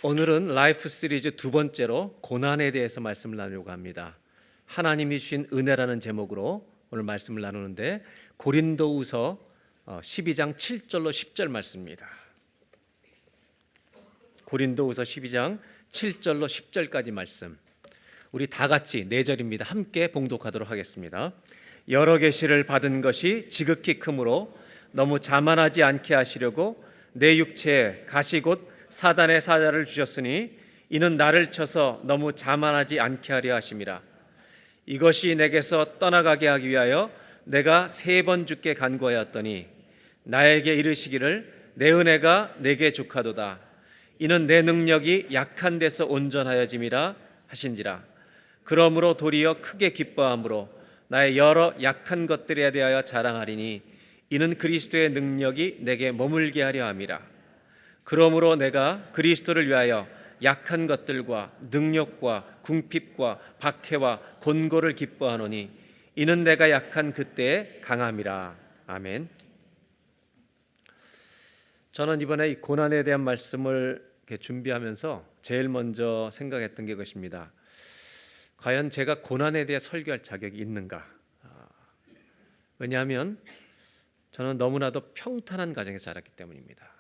오늘은 라이프 시리즈 두 번째로 고난에 대해서 말씀을 나누려고 합니다. 하나님이 주신 은혜라는 제목으로 오늘 말씀을 나누는데 고린도후서 12장 7절로 10절 말씀입니다. 고린도후서 12장 7절로 10절까지 말씀. 우리 다 같이 4절입니다. 함께 봉독하도록 하겠습니다. 여러 계시를 받은 것이 지극히 크므로 너무 자만하지 않게 하시려고 내 육체에 가시 곧 사단의 사자를 주셨으니 이는 나를 쳐서 너무 자만하지 않게 하려 하심이라. 이것이 내게서 떠나가게 하기 위하여 내가 3번 주께 간구하였더니 나에게 이르시기를 내 은혜가 내게 족하도다. 이는 내 능력이 약한 데서 온전하여짐이라 하신지라. 그러므로 도리어 크게 기뻐함으로 나의 여러 약한 것들에 대하여 자랑하리니 이는 그리스도의 능력이 내게 머물게 하려 함이라. 그러므로 내가 그리스도를 위하여 약한 것들과 능력과 궁핍과 박해와 곤고를 기뻐하노니 이는 내가 약한 그때의 강함이라. 아멘. 저는 이번에 이 고난에 대한 말씀을 이렇게 준비하면서 제일 먼저 생각했던 게 이것입니다. 과연 제가 고난에 대해 설교할 자격이 있는가? 왜냐하면 저는 너무나도 평탄한 가정에서 자랐기 때문입니다.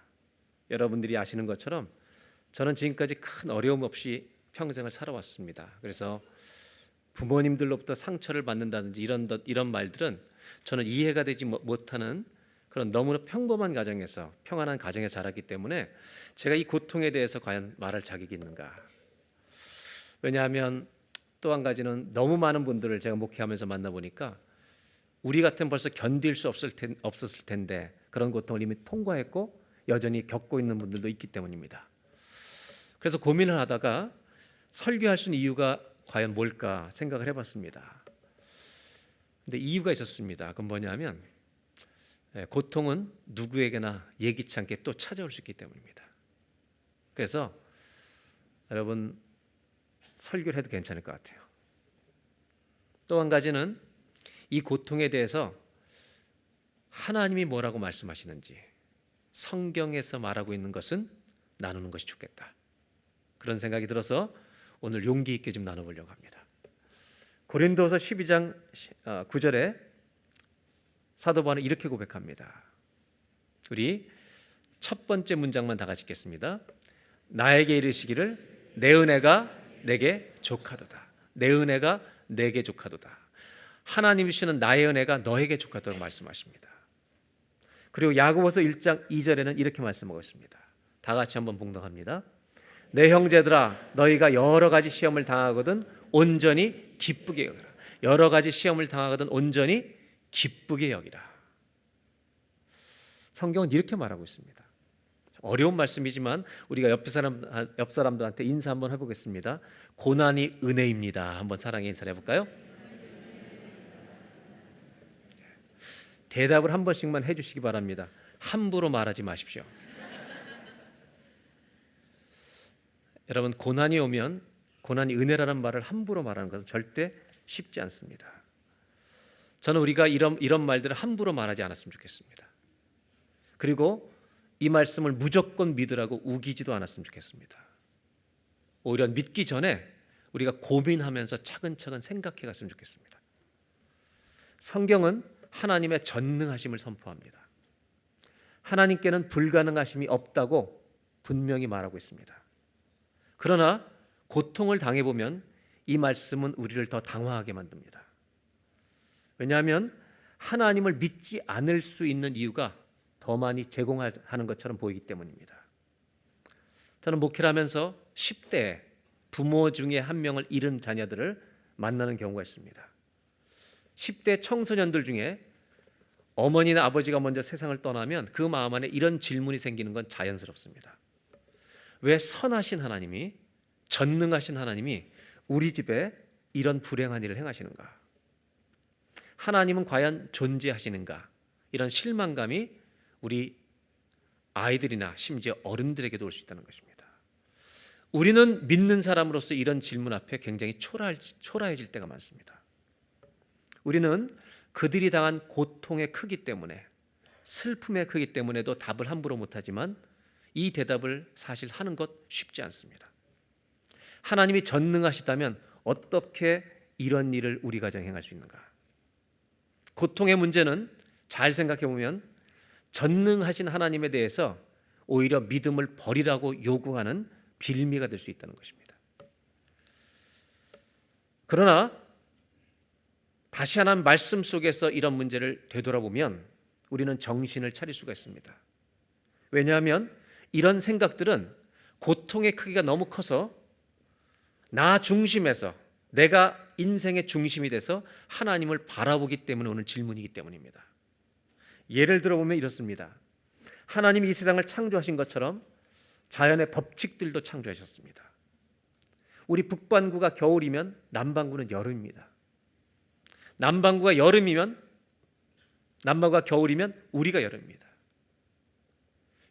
여러분들이 아시는 것처럼 저는 지금까지 큰 어려움 없이 평생을 살아왔습니다. 그래서 부모님들로부터 상처를 받는다든지 이런 말들은 저는 이해가 되지 못하는 그런 너무나 평범한 가정에서 평안한 가정에 자랐기 때문에 제가 이 고통에 대해서 과연 말할 자격이 있는가? 왜냐하면 또 한 가지는 너무 많은 분들을 제가 목회하면서 만나보니까 우리 같은 벌써 견딜 수 없었을 텐데 그런 고통을 이미 통과했고 여전히 겪고 있는 분들도 있기 때문입니다. 그래서 고민을 하다가 설교할 수 있는 이유가 과연 뭘까 생각을 해봤습니다. 근데 이유가 있었습니다. 그건 뭐냐면 고통은 누구에게나 예기치 않게 또 찾아올 수 있기 때문입니다. 그래서 여러분 설교를 해도 괜찮을 것 같아요. 또 한 가지는 이 고통에 대해서 하나님이 뭐라고 말씀하시는지 성경에서 말하고 있는 것은 나누는 것이 좋겠다. 그런 생각이 들어서 오늘 용기 있게 좀 나눠보려고 합니다. 고린도서 12장 9절에 사도 바울은 이렇게 고백합니다. 우리 첫 번째 문장만 다 같이 읽겠습니다. 나에게 이르시기를 내 은혜가 내게 족하도다. 내 은혜가 내게 족하도다. 하나님이 주시는 나의 은혜가 너에게 족하도록 말씀하십니다. 그리고 야고보서 1장 2절에는 이렇게 말씀하고 있습니다. 다 같이 한번 봉독합니다. 내 형제들아 너희가 여러 가지 시험을 당하거든 온전히 기쁘게 여기라. 여러 가지 시험을 당하거든 온전히 기쁘게 여기라. 성경은 이렇게 말하고 있습니다. 어려운 말씀이지만 우리가 옆 사람들한테 인사 한번 해보겠습니다. 고난이 은혜입니다. 한번 사랑의 인사를 해볼까요? 대답을 한 번씩만 해주시기 바랍니다. 함부로 말하지 마십시오. 여러분 고난이 오면 고난이 은혜라는 말을 함부로 말하는 것은 절대 쉽지 않습니다. 저는 우리가 이런 말들을 함부로 말하지 않았으면 좋겠습니다. 그리고 이 말씀을 무조건 믿으라고 우기지도 않았으면 좋겠습니다. 오히려 믿기 전에 우리가 고민하면서 차근차근 생각해 갔으면 좋겠습니다. 성경은 하나님의 전능하심을 선포합니다. 하나님께는 불가능하심이 없다고 분명히 말하고 있습니다. 그러나 고통을 당해보면 이 말씀은 우리를 더 당황하게 만듭니다. 왜냐하면 하나님을 믿지 않을 수 있는 이유가 더 많이 제공하는 것처럼 보이기 때문입니다. 저는 목회를 하면서 10대에 부모 중에 한 명을 잃은 자녀들을 만나는 경우가 있습니다. 10대 청소년들 중에 어머니나 아버지가 먼저 세상을 떠나면 그 마음 안에 이런 질문이 생기는 건 자연스럽습니다. 왜 선하신 하나님이, 전능하신 하나님이 우리 집에 이런 불행한 일을 행하시는가? 하나님은 과연 존재하시는가? 이런 실망감이 우리 아이들이나 심지어 어른들에게도 올 수 있다는 것입니다. 우리는 믿는 사람으로서 이런 질문 앞에 굉장히 초라해질 때가 많습니다. 우리는 그들이 당한 고통의 크기 때문에 슬픔의 크기 때문에도 답을 함부로 못하지만 이 대답을 사실 하는 것 쉽지 않습니다. 하나님이 전능하시다면 어떻게 이런 일을 우리 가정에 행할 수 있는가? 고통의 문제는 잘 생각해 보면 전능하신 하나님에 대해서 오히려 믿음을 버리라고 요구하는 빌미가 될 수 있다는 것입니다. 그러나 다시 하나님 말씀 속에서 이런 문제를 되돌아보면 우리는 정신을 차릴 수가 있습니다. 왜냐하면 이런 생각들은 고통의 크기가 너무 커서 나 중심에서, 내가 인생의 중심이 돼서 하나님을 바라보기 때문에 오는 질문이기 때문입니다. 예를 들어보면 이렇습니다. 하나님이 이 세상을 창조하신 것처럼 자연의 법칙들도 창조하셨습니다. 우리 북반구가 겨울이면 남반구는 여름입니다. 남반구가 겨울이면 우리가 여름입니다.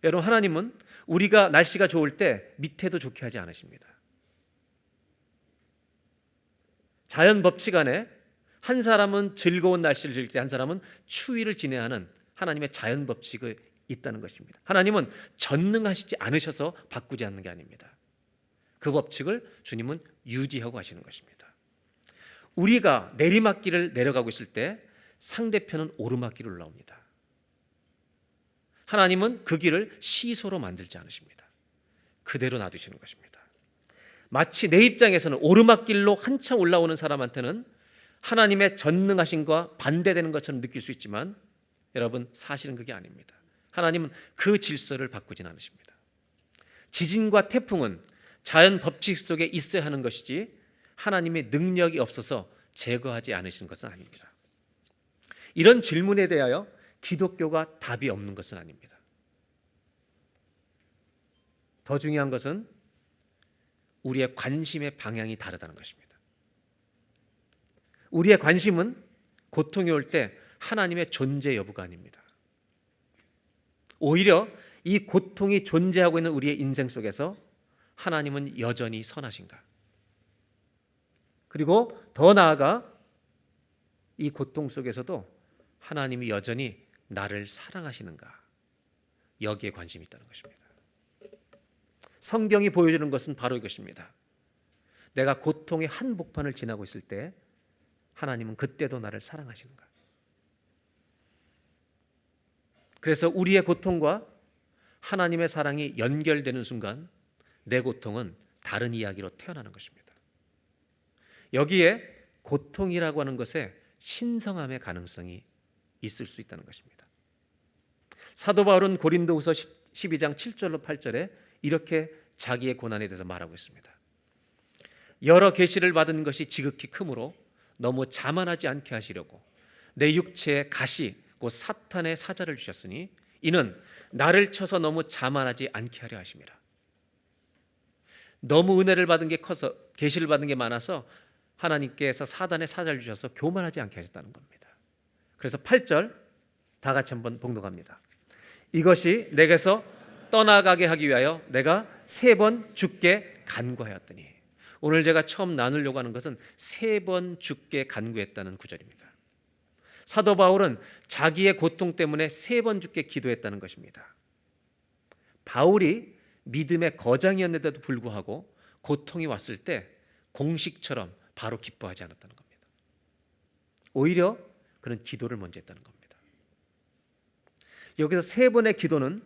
여러분, 하나님은 우리가 날씨가 좋을 때 밑에도 좋게 하지 않으십니다. 자연 법칙 안에 한 사람은 즐거운 날씨를 즐길 때 한 사람은 추위를 지내하는 하나님의 자연 법칙이 있다는 것입니다. 하나님은 전능하시지 않으셔서 바꾸지 않는 게 아닙니다. 그 법칙을 주님은 유지하고 하시는 것입니다. 우리가 내리막길을 내려가고 있을 때 상대편은 오르막길을 올라옵니다. 하나님은 그 길을 시소로 만들지 않으십니다. 그대로 놔두시는 것입니다. 마치 내 입장에서는 오르막길로 한참 올라오는 사람한테는 하나님의 전능하심과 반대되는 것처럼 느낄 수 있지만 여러분, 사실은 그게 아닙니다. 하나님은 그 질서를 바꾸진 않으십니다. 지진과 태풍은 자연 법칙 속에 있어야 하는 것이지 하나님의 능력이 없어서 제거하지 않으시는 것은 아닙니다. 이런 질문에 대하여 기독교가 답이 없는 것은 아닙니다. 더 중요한 것은 우리의 관심의 방향이 다르다는 것입니다. 우리의 관심은 고통이 올 때 하나님의 존재 여부가 아닙니다. 오히려 이 고통이 존재하고 있는 우리의 인생 속에서 하나님은 여전히 선하신가? 그리고 더 나아가 이 고통 속에서도 하나님이 여전히 나를 사랑하시는가? 여기에 관심이 있다는 것입니다. 성경이 보여주는 것은 바로 이것입니다. 내가 고통의 한복판을 지나고 있을 때 하나님은 그때도 나를 사랑하시는가? 그래서 우리의 고통과 하나님의 사랑이 연결되는 순간 내 고통은 다른 이야기로 태어나는 것입니다. 여기에 고통이라고 하는 것에 신성함의 가능성이 있을 수 있다는 것입니다. 사도 바울은 고린도후서 12장 7절로 8절에 이렇게 자기의 고난에 대해서 말하고 있습니다. 여러 계시를 받은 것이 지극히 크므로 너무 자만하지 않게 하시려고 내 육체에 가시 곧 사탄의 사자를 주셨으니 이는 나를 쳐서 너무 자만하지 않게 하려 하심이라. 너무 은혜를 받은 게 커서, 계시를 받은 게 많아서 하나님께서 사단의 사자를 주셔서 교만하지 않게 하셨다는 겁니다. 그래서 8절 다 같이 한번 봉독합니다. 이것이 내게서 떠나가게 하기 위하여 내가 3번 주께 간구하였더니, 오늘 제가 처음 나누려고 하는 것은 3번 주께 간구했다는 구절입니다. 사도 바울은 자기의 고통 때문에 3번 주께 기도했다는 것입니다. 바울이 믿음의 거장이었는데도 불구하고 고통이 왔을 때 공식처럼 바로 기뻐하지 않았다는 겁니다. 오히려 그는 기도를 먼저 했다는 겁니다. 여기서 3번의 기도는,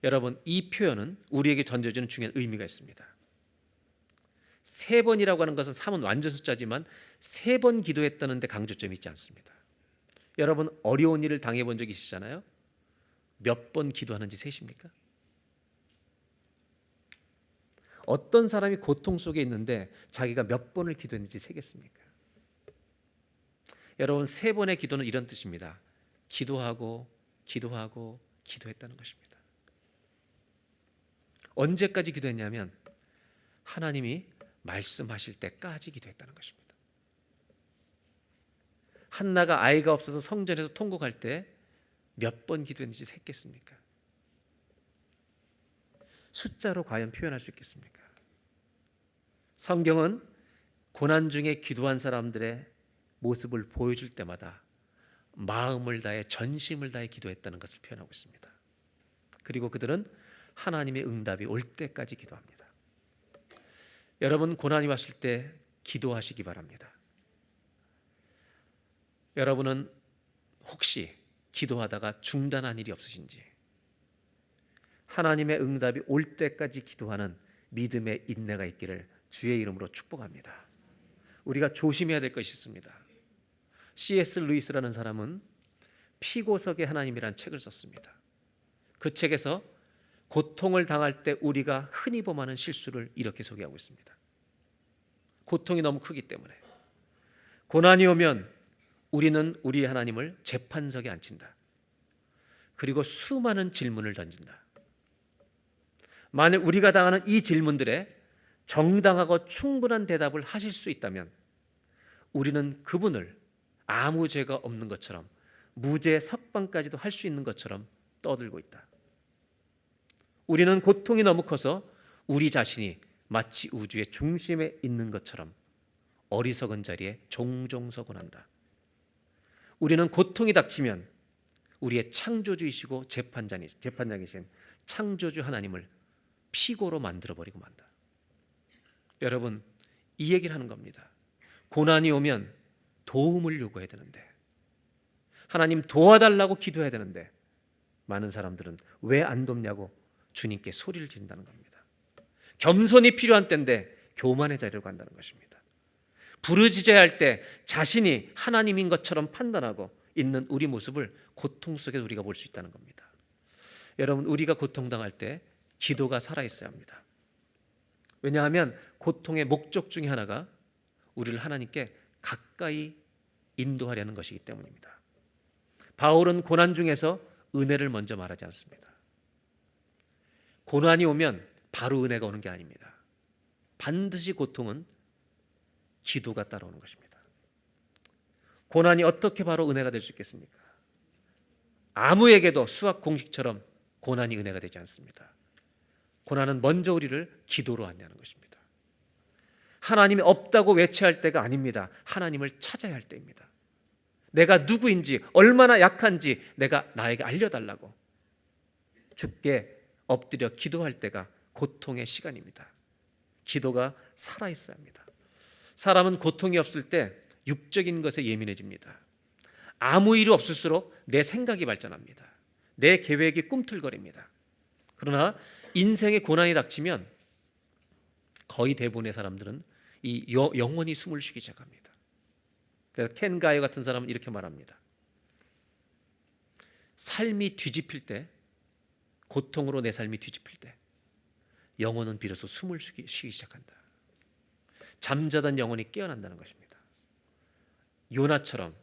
여러분, 이 표현은 우리에게 던져주는 중요한 의미가 있습니다. 3번이라고 하는 것은 3은 완전 숫자지만 3번 기도했다는 데 강조점이 있지 않습니다. 여러분, 어려운 일을 당해본 적이 있으시잖아요. 몇 번 기도하는지 세십니까? 어떤 사람이 고통 속에 있는데 자기가 몇 번을 기도했는지 세겠습니까? 여러분, 3번의 기도는 이런 뜻입니다. 기도하고 기도하고 기도했다는 것입니다. 언제까지 기도했냐면 하나님이 말씀하실 때까지 기도했다는 것입니다. 한나가 아이가 없어서 성전에서 통곡할 때 몇 번 기도했는지 셌겠습니까? 숫자로 과연 표현할 수 있겠습니까? 성경은 고난 중에 기도한 사람들의 모습을 보여줄 때마다 마음을 다해 전심을 다해 기도했다는 것을 표현하고 있습니다. 그리고 그들은 하나님의 응답이 올 때까지 기도합니다. 여러분, 고난이 왔을 때 기도하시기 바랍니다. 여러분은 혹시 기도하다가 중단한 일이 없으신지, 하나님의 응답이 올 때까지 기도하는 믿음의 인내가 있기를 주의 이름으로 축복합니다. 우리가 조심해야 될 것이 있습니다. C.S. 루이스라는 사람은 피고석의 하나님이라는 책을 썼습니다. 그 책에서 고통을 당할 때 우리가 흔히 범하는 실수를 이렇게 소개하고 있습니다. 고통이 너무 크기 때문에 고난이 오면 우리는 우리 하나님을 재판석에 앉힌다. 그리고 수많은 질문을 던진다. 만약 우리가 당하는 이 질문들에 정당하고 충분한 대답을 하실 수 있다면 우리는 그분을 아무 죄가 없는 것처럼 무죄 석방까지도 할 수 있는 것처럼 떠들고 있다. 우리는 고통이 너무 커서 우리 자신이 마치 우주의 중심에 있는 것처럼 어리석은 자리에 종종 서곤 한다. 우리는 고통이 닥치면 우리의 창조주이시고 재판장이신 창조주 하나님을 피고로 만들어버리고 만다. 여러분, 이 얘기를 하는 겁니다. 고난이 오면 도움을 요구해야 되는데, 하나님 도와달라고 기도해야 되는데 많은 사람들은 왜 안 돕냐고 주님께 소리를 지른다는 겁니다. 겸손이 필요한 때인데 교만의 자리로 간다는 것입니다. 부르짖어야 할 때 자신이 하나님인 것처럼 판단하고 있는 우리 모습을 고통 속에 우리가 볼 수 있다는 겁니다. 여러분, 우리가 고통당할 때 기도가 살아있어야 합니다. 왜냐하면 고통의 목적 중에 하나가 우리를 하나님께 가까이 인도하려는 것이기 때문입니다. 바울은 고난 중에서 은혜를 먼저 말하지 않습니다. 고난이 오면 바로 은혜가 오는 게 아닙니다. 반드시 고통은 기도가 따라오는 것입니다. 고난이 어떻게 바로 은혜가 될 수 있겠습니까? 아무에게도 수학 공식처럼 고난이 은혜가 되지 않습니다. 고난은 먼저 우리를 기도로 안내하는 것입니다. 하나님이 없다고 외치할 때가 아닙니다. 하나님을 찾아야 할 때입니다. 내가 누구인지, 얼마나 약한지 내가 나에게 알려달라고 주께 엎드려 기도할 때가 고통의 시간입니다. 기도가 살아있어야 합니다. 사람은 고통이 없을 때 육적인 것에 예민해집니다. 아무 일이 없을수록 내 생각이 발전합니다. 내 계획이 꿈틀거립니다. 그러나 인생의 고난이 닥치면 거의 대부분의 사람들은 영원히 숨을 쉬기 시작합니다. 그래서 켄 가이어 같은 사람은 이렇게 말합니다. 삶이 뒤집힐 때, 고통으로 내 삶이 뒤집힐 때 영혼은 비로소 숨을 쉬기 시작한다. 잠자던 영혼이 깨어난다는 것입니다. 요나처럼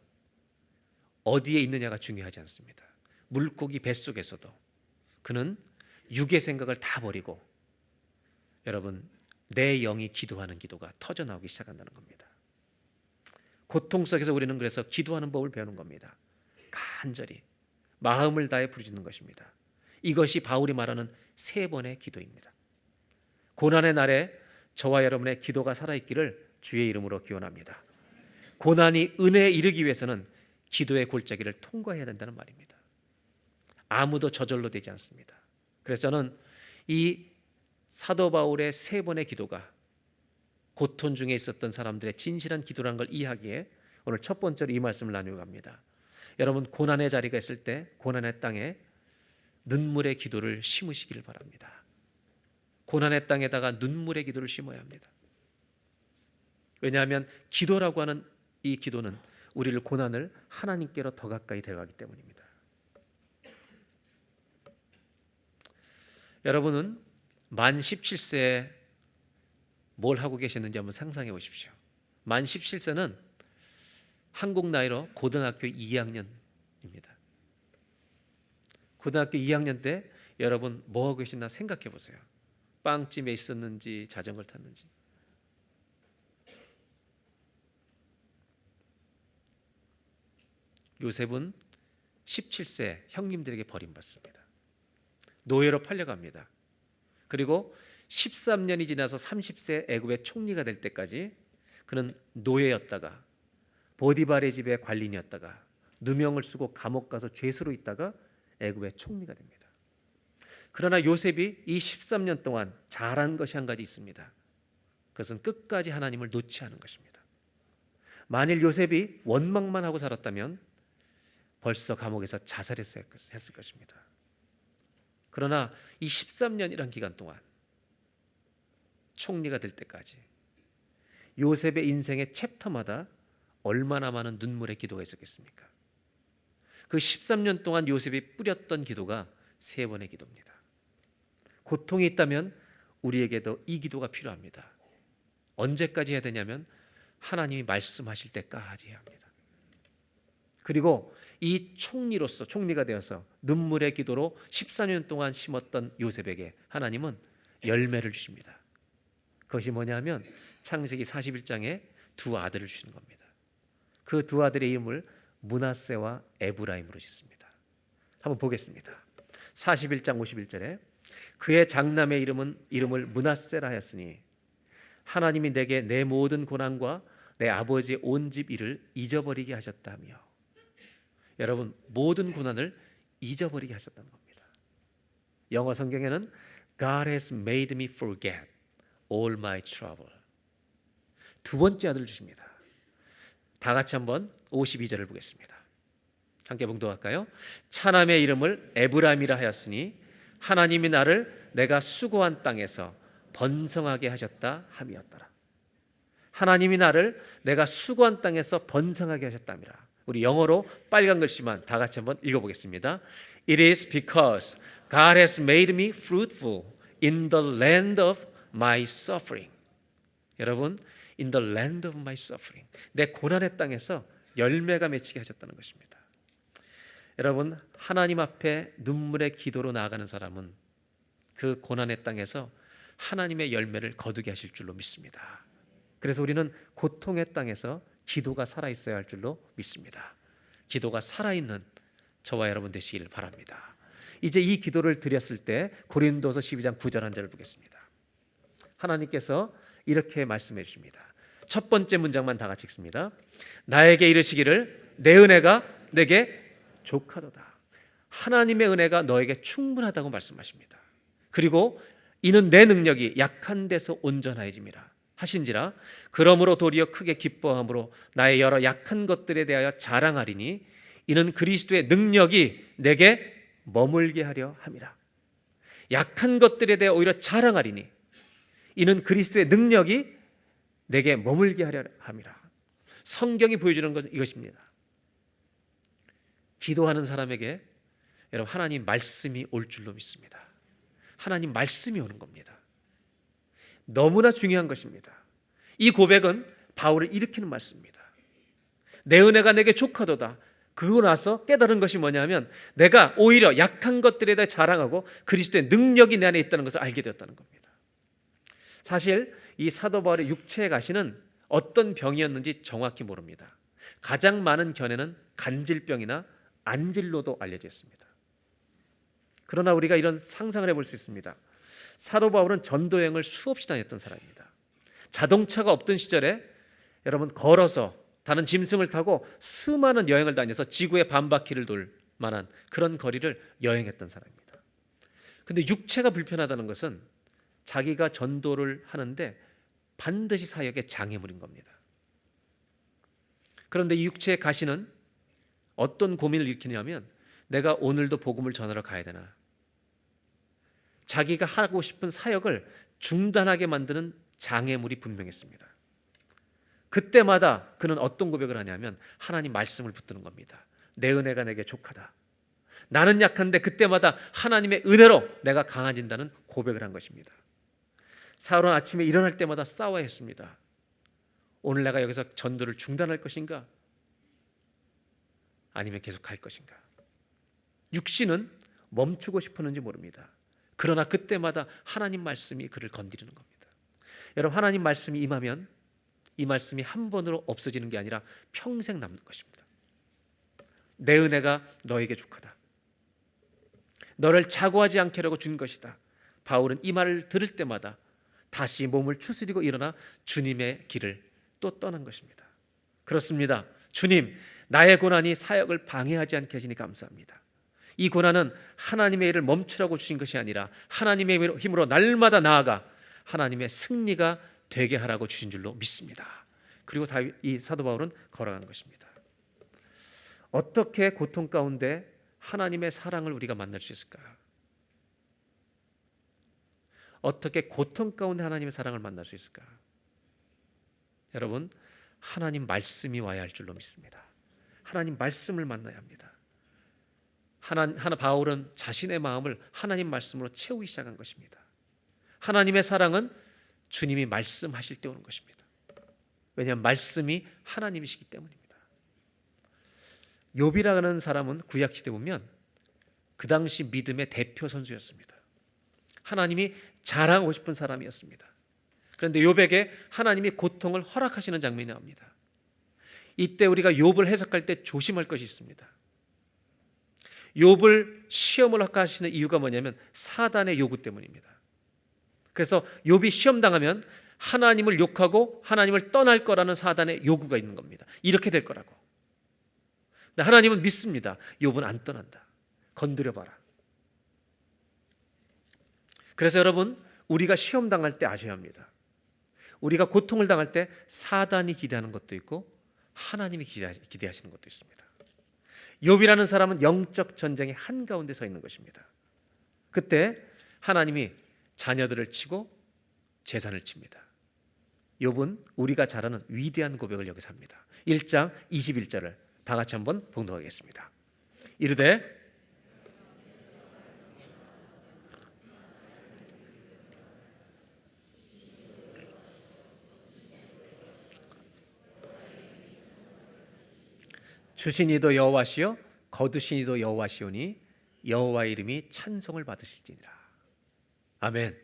어디에 있느냐가 중요하지 않습니다. 물고기 뱃속에서도 그는 육의 생각을 다 버리고 여러분, 내 영이 기도하는 기도가 터져나오기 시작한다는 겁니다. 고통 속에서 우리는 그래서 기도하는 법을 배우는 겁니다. 간절히 마음을 다해 부르짖는 것입니다. 이것이 바울이 말하는 3번의 기도입니다. 고난의 날에 저와 여러분의 기도가 살아있기를 주의 이름으로 기원합니다. 고난이 은혜에 이르기 위해서는 기도의 골짜기를 통과해야 된다는 말입니다. 아무도 저절로 되지 않습니다. 그래서 저는 이 사도 바울의 3번의 기도가 고통 중에 있었던 사람들의 진실한 기도라는 걸 이해하기에 오늘 첫 번째로 이 말씀을 나누고 갑니다. 여러분, 고난의 자리가 있을 때 고난의 땅에 눈물의 기도를 심으시기를 바랍니다. 고난의 땅에다가 눈물의 기도를 심어야 합니다. 왜냐하면 기도라고 하는 이 기도는 우리를 고난을 하나님께로 더 가까이 데려가기 때문입니다. 여러분은 만 17세에 뭘 하고 계셨는지 한번 상상해 보십시오. 만 17세는 한국 나이로 고등학교 2학년입니다. 고등학교 2학년 때 여러분 뭐 하고 계시나 생각해 보세요. 빵집에 있었는지 자전거를 탔는지. 요셉은 17세 형님들에게 버림받습니다. 노예로 팔려갑니다. 그리고 13년이 지나서 30세 애굽의 총리가 될 때까지 그는 노예였다가 보디발의 집의 관리인이었다가 누명을 쓰고 감옥 가서 죄수로 있다가 애굽의 총리가 됩니다. 그러나 요셉이 이 13년 동안 잘한 것이 한 가지 있습니다. 그것은 끝까지 하나님을 놓지 않은 것입니다. 만일 요셉이 원망만 하고 살았다면 벌써 감옥에서 자살했을 것입니다. 그러나 이 13년이란 기간 동안 총리가 될 때까지 요셉의 인생의 챕터마다 얼마나 많은 눈물의 기도가 있었겠습니까? 그 13년 동안 요셉이 뿌렸던 기도가 3번의 기도입니다. 고통이 있다면 우리에게도 이 기도가 필요합니다. 언제까지 해야 되냐면 하나님이 말씀하실 때까지 해야 합니다. 그리고 이 총리로서 총리가 되어서 눈물의 기도로 14년 동안 심었던 요셉에게 하나님은 열매를 주십니다. 그것이 뭐냐면 창세기 41장에 2 아들을 주시는 겁니다. 그 2 아들의 이름을 므낫세와 에브라임으로 짓습니다. 한번 보겠습니다. 41장 51절에 그의 장남의 이름을 므낫세라 하였으니 하나님이 내게 내 모든 고난과 내 아버지의 온 집 일을 잊어버리게 하셨다며. 여러분, 모든 고난을 잊어버리게 하셨다는 겁니다. 영어 성경에는 God has made me forget all my trouble. 2번째 아들을 주십니다. 다 같이 한번 52절을 보겠습니다. 함께 봉독할까요? 차남의 이름을 에브라임이라 하였으니 하나님이 나를 내가 수고한 땅에서 번성하게 하셨다 함이었더라. 하나님이 나를 내가 수고한 땅에서 번성하게 하셨다미라. 우리 영어로 빨간 글씨만 다 같이 한번 읽어보겠습니다. It is because God has made me fruitful in the land of my suffering. 여러분, in the land of my suffering. 내 고난의 땅에서 열매가 맺히게 하셨다는 것입니다. 여러분, 하나님 앞에 눈물의 기도로 나아가는 사람은 그 고난의 땅에서 하나님의 열매를 거두게 하실 줄로 믿습니다. 그래서 우리는 고통의 땅에서 기도가 살아있어야 할 줄로 믿습니다. 기도가 살아있는 저와 여러분 되시기를 바랍니다. 이제 이 기도를 드렸을 때 고린도서 12장 9절 한 절을 보겠습니다. 하나님께서 이렇게 말씀해 주십니다. 첫 번째 문장만 다 같이 읽습니다. 나에게 이르시기를 내 은혜가 내게 족하도다. 하나님의 은혜가 너에게 충분하다고 말씀하십니다. 그리고 이는 내 능력이 약한 데서 온전하여짐이라 하신지라. 그러므로 도리어 크게 기뻐함으로 나의 여러 약한 것들에 대하여 자랑하리니 이는 그리스도의 능력이 내게 머물게 하려 함이라. 약한 것들에 대해 오히려 자랑하리니 이는 그리스도의 능력이 내게 머물게 하려 함이라. 성경이 보여주는 건 이것입니다. 기도하는 사람에게 여러분 하나님 말씀이 올 줄로 믿습니다. 하나님 말씀이 오는 겁니다. 너무나 중요한 것입니다. 이 고백은 바울을 일으키는 말씀입니다. 내 은혜가 내게 족하도다. 그러고 나서 깨달은 것이 뭐냐면 내가 오히려 약한 것들에 대해 자랑하고 그리스도의 능력이 내 안에 있다는 것을 알게 되었다는 겁니다. 사실 이 사도 바울의 육체의 가시는 어떤 병이었는지 정확히 모릅니다. 가장 많은 견해는 간질병이나 안질로도 알려져 있습니다. 그러나 우리가 이런 상상을 해볼 수 있습니다. 사도 바울은 전도 여행을 수없이 다녔던 사람입니다. 자동차가 없던 시절에 여러분 걸어서 다른 짐승을 타고 수많은 여행을 다녀서 지구의 반바퀴를 돌 만한 그런 거리를 여행했던 사람입니다. 그런데 육체가 불편하다는 것은 자기가 전도를 하는데 반드시 사역의 장애물인 겁니다. 그런데 이 육체의 가시는 어떤 고민을 일으키냐면 내가 오늘도 복음을 전하러 가야 되나? 자기가 하고 싶은 사역을 중단하게 만드는 장애물이 분명했습니다. 그때마다 그는 어떤 고백을 하냐면 하나님 말씀을 붙드는 겁니다. 내 은혜가 내게 족하다. 나는 약한데 그때마다 하나님의 은혜로 내가 강해진다는 고백을 한 것입니다. 사울은 아침에 일어날 때마다 싸워야 했습니다. 오늘 내가 여기서 전도를 중단할 것인가? 아니면 계속 갈 것인가? 육신은 멈추고 싶었는지 모릅니다. 그러나 그때마다 하나님 말씀이 그를 건드리는 겁니다. 여러분, 하나님 말씀이 임하면 이 말씀이 한 번으로 없어지는 게 아니라 평생 남는 것입니다. 내 은혜가 너에게 족하다. 너를 자고하지 않게 하려고 준 것이다. 바울은 이 말을 들을 때마다 다시 몸을 추스리고 일어나 주님의 길을 또 떠난 것입니다. 그렇습니다. 주님, 나의 고난이 사역을 방해하지 않게 하시니 감사합니다. 이 고난은 하나님의 일을 멈추라고 주신 것이 아니라 하나님의 힘으로 날마다 나아가 하나님의 승리가 되게 하라고 주신 줄로 믿습니다. 그리고 이 사도 바울은 걸어간 것입니다. 어떻게 고통 가운데 하나님의 사랑을 우리가 만날 수 있을까? 어떻게 고통 가운데 하나님의 사랑을 만날 수 있을까? 여러분, 하나님 말씀이 와야 할 줄로 믿습니다. 하나님 말씀을 만나야 합니다. 바울은 자신의 마음을 하나님 말씀으로 채우기 시작한 것입니다. 하나님의 사랑은 주님이 말씀하실 때 오는 것입니다. 왜냐하면 말씀이 하나님이시기 때문입니다. 욥이라는 사람은 구약시대 보면 그 당시 믿음의 대표 선수였습니다. 하나님이 자랑하고 싶은 사람이었습니다. 그런데 욥에게 하나님이 고통을 허락하시는 장면이 나옵니다. 이때 우리가 욥을 해석할 때 조심할 것이 있습니다. 욥을 시험을 허락하시는 이유가 뭐냐면 사단의 요구 때문입니다. 그래서 욥이 시험 당하면 하나님을 욕하고 하나님을 떠날 거라는 사단의 요구가 있는 겁니다. 이렇게 될 거라고. 근데 하나님은 믿습니다. 욥은 안 떠난다. 건드려 봐라. 그래서 여러분, 우리가 시험 당할 때 아셔야 합니다. 우리가 고통을 당할 때 사단이 기대하는 것도 있고 하나님이 기대하시는 것도 있습니다. 욥이라는 사람은 영적 전쟁의 한가운데 서 있는 것입니다. 그때 하나님이 자녀들을 치고 재산을 칩니다. 욥은 우리가 잘 아는 위대한 고백을 여기서 합니다. 1장 21절을 다 같이 한번 봉독하겠습니다. 이르되 주신 이도 여호와시요 거두신 이도 여호와시오니 여호와의 이름이 찬송을 받으실지니라. 아멘.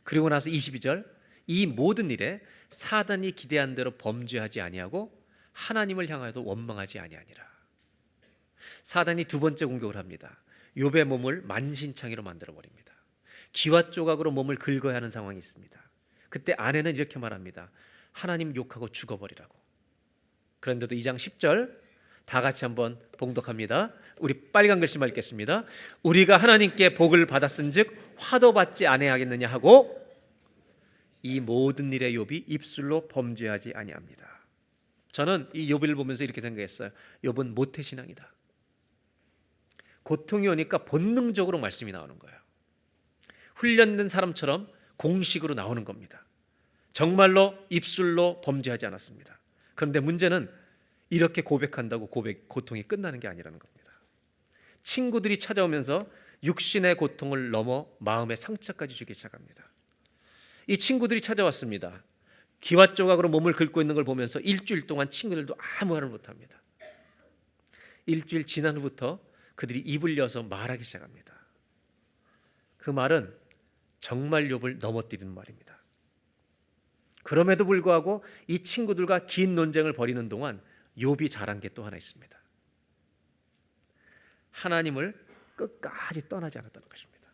그리고 나서 22절, 이 모든 일에 사단이 기대한 대로 범죄하지 아니하고 하나님을 향하여도 원망하지 아니하니라. 사단이 두 번째 공격을 합니다. 욥의 몸을 만신창이로 만들어 버립니다. 기와 조각으로 몸을 긁어야 하는 상황이 있습니다. 그때 아내는 이렇게 말합니다. 하나님 욕하고 죽어버리라고. 그런데도 2장 10절 다 같이 한번 봉독합니다. 우리 빨간 글씨만 읽겠습니다. 우리가 하나님께 복을 받았은즉 화도 받지 아니하겠느냐 하고 이 모든 일에 욥이 입술로 범죄하지 아니합니다. 저는 이 욥을 보면서 이렇게 생각했어요. 욥은 모태신앙이다. 고통이 오니까 본능적으로 말씀이 나오는 거예요. 훈련된 사람처럼 공식으로 나오는 겁니다. 정말로 입술로 범죄하지 않았습니다. 그런데 문제는 이렇게 고백한다고 고통이 끝나는 게 아니라는 겁니다. 친구들이 찾아오면서 육신의 고통을 넘어 마음의 상처까지 주기 시작합니다. 이 친구들이 찾아왔습니다. 기와 조각으로 몸을 긁고 있는 걸 보면서 일주일 동안 친구들도 아무 말을 못합니다. 일주일 지난 후부터 그들이 입을 여서 말하기 시작합니다. 그 말은 정말 욥을 넘어뜨리는 말입니다. 그럼에도 불구하고 이 친구들과 긴 논쟁을 벌이는 동안 욥이 잘한 게 또 하나 있습니다. 하나님을 끝까지 떠나지 않았다는 것입니다.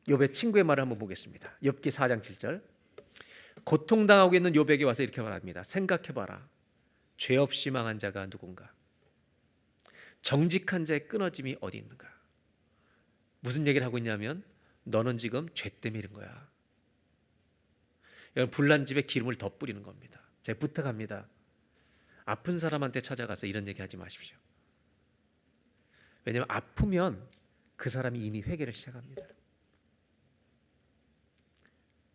욥의 친구의 말을 한번 보겠습니다. 욥기 4장 7절. 고통당하고 있는 욥에게 와서 이렇게 말합니다. 생각해봐라. 죄 없이 망한 자가 누군가? 정직한 자의 끊어짐이 어디 있는가? 무슨 얘기를 하고 있냐면 너는 지금 죄 때문에 이런 거야. 여러분, 불난 집에 기름을 더 뿌리는 겁니다. 제가 부탁합니다. 아픈 사람한테 찾아가서 이런 얘기 하지 마십시오. 왜냐하면 아프면 그 사람이 이미 회개를 시작합니다.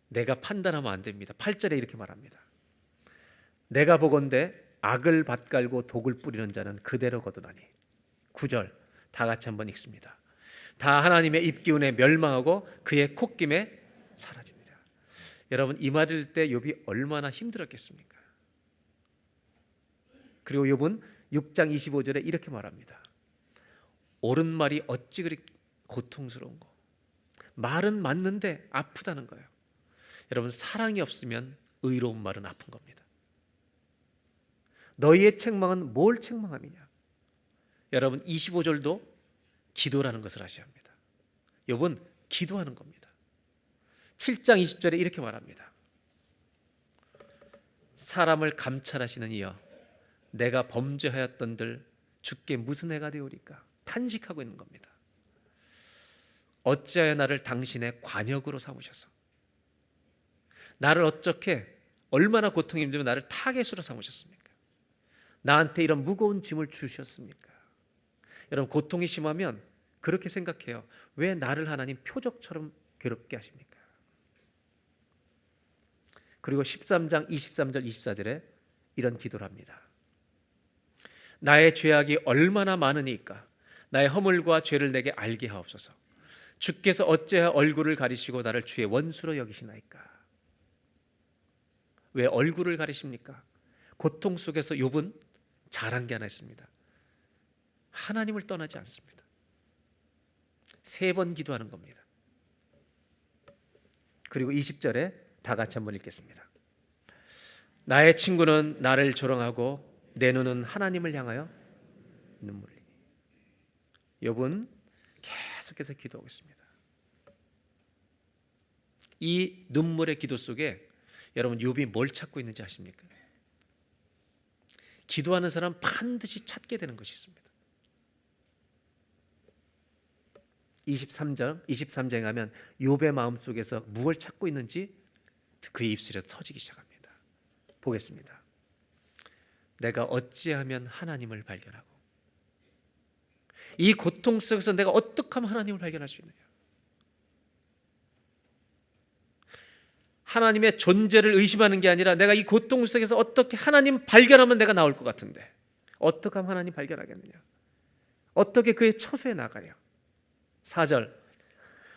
내가 판단하면 안 됩니다. 8절에 이렇게 말합니다. 내가 보건대 악을 밭갈고 독을 뿌리는 자는 그대로 거두나니. 9절 다 같이 한번 읽습니다. 다 하나님의 입기운에 멸망하고 그의 콧김에 사라지니라. 여러분, 이 말일 때 욥이 얼마나 힘들었겠습니까? 그리고 욥은 6장 25절에 이렇게 말합니다. 옳은 말이 어찌 그리 고통스러운 거. 말은 맞는데 아프다는 거예요. 여러분, 사랑이 없으면 의로운 말은 아픈 겁니다. 너희의 책망은 뭘 책망함이냐? 여러분, 25절도 기도라는 것을 아셔야 합니다. 욥은 기도하는 겁니다. 7장 20절에 이렇게 말합니다. 사람을 감찰하시는 이여 내가 범죄하였던들 주께 무슨 해가 되오리까? 탄식하고 있는 겁니다. 어찌하여 나를 당신의 관역으로 삼으셔서, 나를 어떻게 얼마나 고통이 힘들면 나를 타겟으로 삼으셨습니까? 나한테 이런 무거운 짐을 주셨습니까? 여러분, 고통이 심하면 그렇게 생각해요. 왜 나를 하나님 표적처럼 괴롭게 하십니까? 그리고 13장 23절 24절에 이런 기도를 합니다. 나의 죄악이 얼마나 많으니까 나의 허물과 죄를 내게 알게 하옵소서. 주께서 어찌하여 얼굴을 가리시고 나를 주의 원수로 여기시나이까? 왜 얼굴을 가리십니까? 고통 속에서 욥은 잘한 게 하나 있습니다. 하나님을 떠나지 않습니다. 3번 기도하는 겁니다. 그리고 20절에 다 같이 한번 읽겠습니다. 나의 친구는 나를 조롱하고 내 눈은 하나님을 향하여 눈물이. 욥은 계속해서 기도하고 있습니다. 이 눈물의 기도 속에 여러분, 욥이 뭘 찾고 있는지 아십니까? 기도하는 사람 반드시 찾게 되는 것이 있습니다. 23장에 가면 욥의 마음속에서 무엇을 찾고 있는지 그의 입술에서 터지기 시작합니다. 보겠습니다. 내가 어찌하면 하나님을 발견하고, 이 고통 속에서 내가 어떻게 하면 하나님을 발견할 수 있느냐? 하나님의 존재를 의심하는 게 아니라 내가 이 고통 속에서 어떻게 하나님 발견하면 내가 나올 것 같은데 어떻게 하면 하나님 발견하겠느냐? 어떻게 그의 처소에 나가랴? 4절,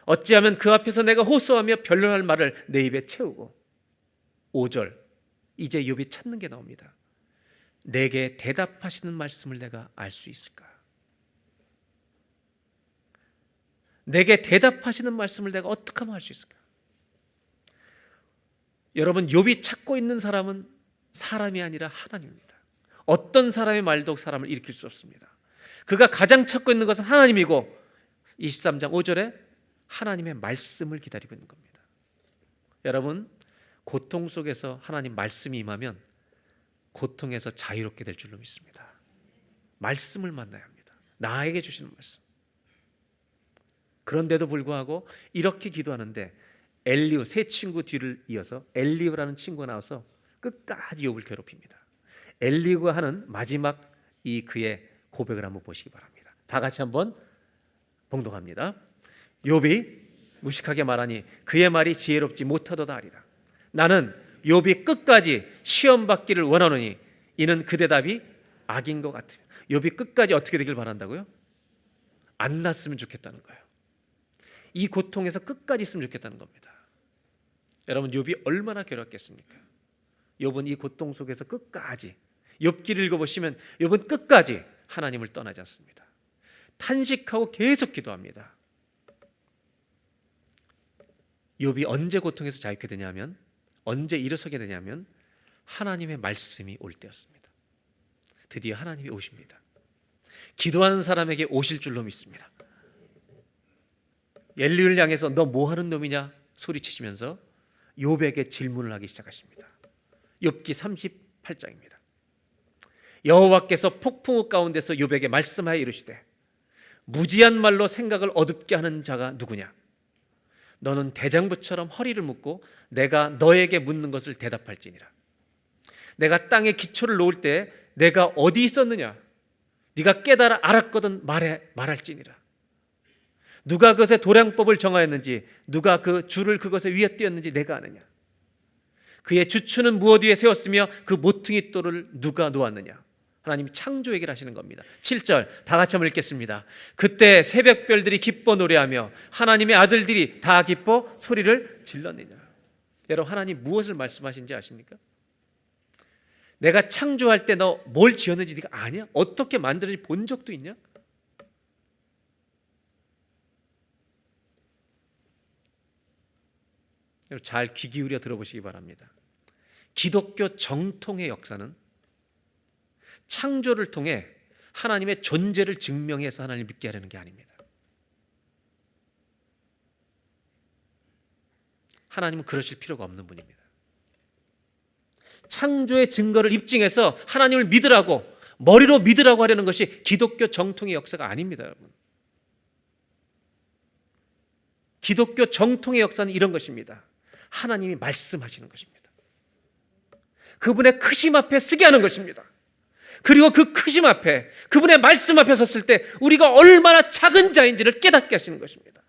어찌하면 그 앞에서 내가 호소하며 변론할 말을 내 입에 채우고. 5절, 이제 욥이 찾는 게 나옵니다. 내게 대답하시는 말씀을 내가 알 수 있을까? 내게 대답하시는 말씀을 내가 어떻게 하면 할 수 있을까? 여러분, 욥이 찾고 있는 사람은 사람이 아니라 하나님입니다. 어떤 사람의 말도 사람을 일으킬 수 없습니다. 그가 가장 찾고 있는 것은 하나님이고 23장 5절에 하나님의 말씀을 기다리고 있는 겁니다. 여러분, 고통 속에서 하나님 말씀이 임하면 고통에서 자유롭게 될 줄로 믿습니다. 말씀을 만나야 합니다. 나에게 주시는 말씀. 그런데도 불구하고 이렇게 기도하는데 엘리후, 세 친구 뒤를 이어서 엘리후라는 친구가 나와서 끝까지 욥을 괴롭힙니다. 엘리후가 하는 마지막 이 그의 고백을 한번 보시기 바랍니다. 다 같이 한번 봉독합니다. 욥이 무식하게 말하니 그의 말이 지혜롭지 못하도다 하리라. 나는 욥이 끝까지 시험 받기를 원하노니 이는 그 대답이 악인 것 같으며. 욥이 끝까지 어떻게 되길 바란다고요? 안 났으면 좋겠다는 거예요. 이 고통에서 끝까지 있으면 좋겠다는 겁니다. 여러분, 욥이 얼마나 괴롭겠습니까? 욥은 이 고통 속에서 끝까지, 욥기를 읽어보시면 욥은 끝까지 하나님을 떠나지 않습니다. 탄식하고 계속 기도합니다. 욥이 언제 고통에서 자유케 되냐면, 언제 일어서게 되냐면 하나님의 말씀이 올 때였습니다. 드디어 하나님이 오십니다. 기도하는 사람에게 오실 줄로 믿습니다. 엘리후를 향해서 너 뭐하는 놈이냐 소리치시면서 욥에게 질문을 하기 시작하십니다. 욥기 38장입니다. 여호와께서 폭풍우 가운데서 욥에게 말씀하여 이르시되 무지한 말로 생각을 어둡게 하는 자가 누구냐? 너는 대장부처럼 허리를 묶고 내가 너에게 묻는 것을 대답할지니라. 내가 땅에 기초를 놓을 때 내가 어디 있었느냐? 네가 깨달아 알았거든 말할지니라. 누가 그것의 도량법을 정하였는지, 누가 그 줄을 그것의 위에 띄었는지 내가 아느냐? 그의 주추는 무엇 위에 세웠으며 그 모퉁이 돌을 누가 놓았느냐? 하나님 창조 얘기를 하시는 겁니다. 7절 다 같이 한번 읽겠습니다. 그때 새벽별들이 기뻐 노래하며 하나님의 아들들이 다 기뻐 소리를 질렀느냐? 여러분, 하나님 무엇을 말씀하신지 아십니까? 내가 창조할 때 너 뭘 지었는지 네가 아냐? 어떻게 만들었는지 본 적도 있냐? 잘 귀 기울여 들어보시기 바랍니다. 기독교 정통의 역사는 창조를 통해 하나님의 존재를 증명해서 하나님을 믿게 하려는 게 아닙니다. 하나님은 그러실 필요가 없는 분입니다. 창조의 증거를 입증해서 하나님을 믿으라고 머리로 믿으라고 하려는 것이 기독교 정통의 역사가 아닙니다, 여러분. 기독교 정통의 역사는 이런 것입니다. 하나님이 말씀하시는 것입니다. 그분의 크심 앞에 서게 하는 것입니다. 그리고 그 크심 앞에, 그분의 말씀 앞에 섰을 때 우리가 얼마나 작은 자인지를 깨닫게 하시는 것입니다.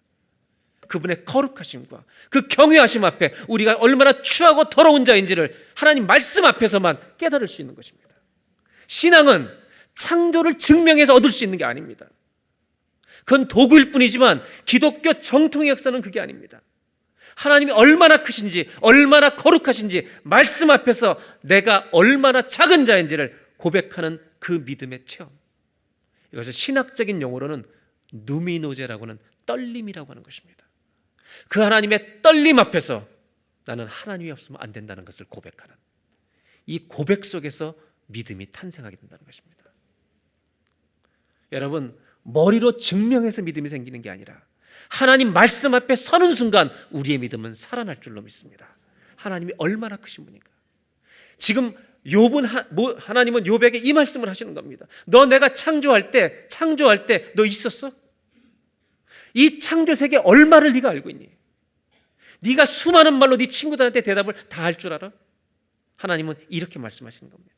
그분의 거룩하심과 그 경외하심 앞에 우리가 얼마나 추하고 더러운 자인지를 하나님 말씀 앞에서만 깨달을 수 있는 것입니다. 신앙은 창조를 증명해서 얻을 수 있는 게 아닙니다. 그건 도구일 뿐이지만 기독교 정통의 역사는 그게 아닙니다. 하나님이 얼마나 크신지, 얼마나 거룩하신지 말씀 앞에서 내가 얼마나 작은 자인지를 고백하는 그 믿음의 체험, 이것을 신학적인 용어로는 누미노제라고 하는 떨림이라고 하는 것입니다. 그 하나님의 떨림 앞에서 나는 하나님이 없으면 안 된다는 것을 고백하는, 이 고백 속에서 믿음이 탄생하게 된다는 것입니다. 여러분, 머리로 증명해서 믿음이 생기는 게 아니라 하나님 말씀 앞에 서는 순간 우리의 믿음은 살아날 줄로 믿습니다. 하나님이 얼마나 크신 분인가. 지금 하나님은 욥에게 이 말씀을 하시는 겁니다. 너 내가 창조할 때 너 있었어? 이 창조 세계 얼마를 네가 알고 있니? 네가 수많은 말로 네 친구들한테 대답을 다 할 줄 알아? 하나님은 이렇게 말씀하시는 겁니다.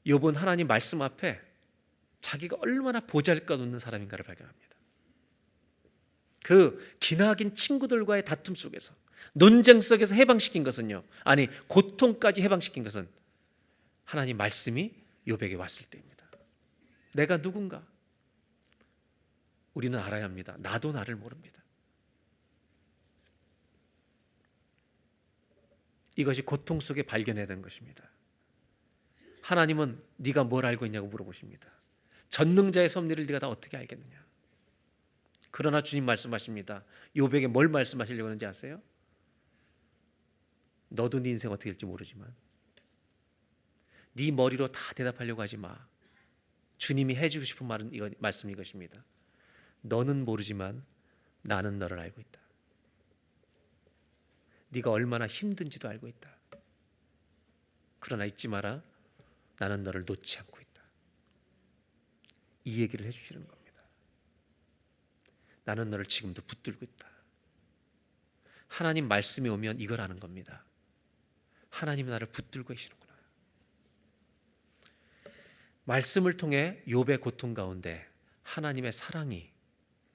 욥은 하나님 말씀 앞에 자기가 얼마나 보잘것없는 사람인가를 발견합니다. 그 기나긴 친구들과의 다툼 속에서, 논쟁 속에서 해방시킨 것은요, 아니 고통까지 해방시킨 것은 하나님 말씀이 욥에게 왔을 때입니다. 내가 누군가? 우리는 알아야 합니다. 나도 나를 모릅니다. 이것이 고통 속에 발견해야 되는 것입니다. 하나님은 네가 뭘 알고 있냐고 물어보십니다. 전능자의 섭리를 네가 다 어떻게 알겠느냐? 그러나 주님 말씀하십니다. 욥에게 뭘 말씀하시려고 하는지 아세요? 너도 네 인생 어떻게 될지 모르지만 네 머리로 다 대답하려고 하지 마. 주님이 해주고 싶은 말씀이 이것입니다. 너는 모르지만 나는 너를 알고 있다. 네가 얼마나 힘든지도 알고 있다. 그러나 잊지 마라. 나는 너를 놓지 않고 있다. 이 얘기를 해주시는 겁니다. 나는 너를 지금도 붙들고 있다. 하나님 말씀이 오면 이걸 아는 겁니다. 하나님이 나를 붙들고 계시는구나. 말씀을 통해 욥의 고통 가운데 하나님의 사랑이